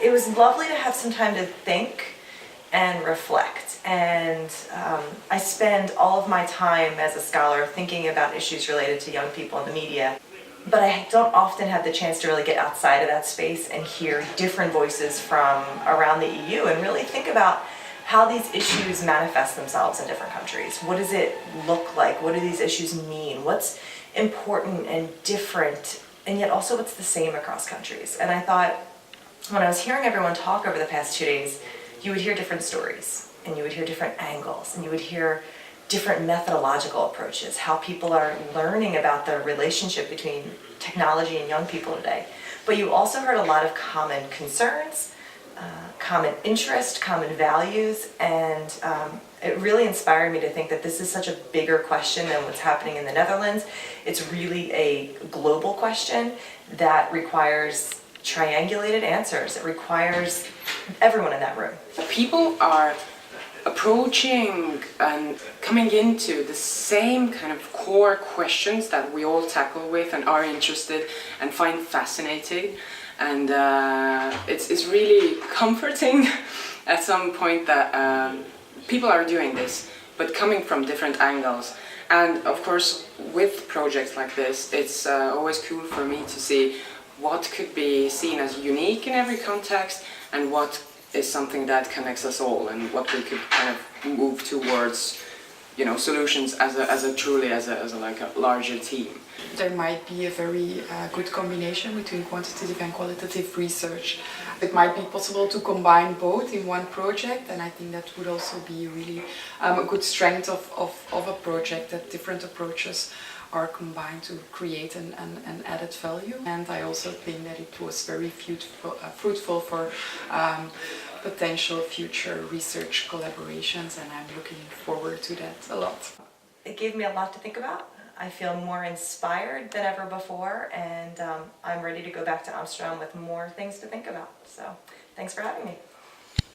it was lovely to have some time to think and reflect. And I spend all of my time as a scholar thinking about issues related to young people in the media. But I don't often have the chance to really get outside of that space and hear different voices from around the EU and really think about how these issues manifest themselves in different countries. What does it look like? What do these issues mean? What's important and different, and yet also what's the same across countries? And I thought, when I was hearing everyone talk over the past 2 days, you would hear different stories, and you would hear different angles, and you would hear different methodological approaches, how people are learning about the relationship between technology and young people today. But you also heard a lot of common concerns, common interest, common values, and it really inspired me to think that this is such a bigger question than what's happening in the Netherlands. It's really a global question that requires triangulated answers. It requires everyone in that room. People are approaching and coming into the same kind of core questions that we all tackle with and are interested and find fascinating, and it's really comforting at some point that people are doing this, but coming from different angles. And of course, with projects like this, it's always cool for me to see what could be seen as unique in every context and what is something that connects us all, and what we could kind of move towards, you know, solutions as a like a larger team. There might be a very good combination between quantitative and qualitative research. It might be possible to combine both in one project, and I think that would also be really a good strength of a project, that different approaches are combined to create an added value. And I also think that it was very fruitful for potential future research collaborations, and I'm looking forward to that a lot. It gave me a lot to think about. I feel more inspired than ever before, and I'm ready to go back to Amsterdam with more things to think about. So thanks for having me.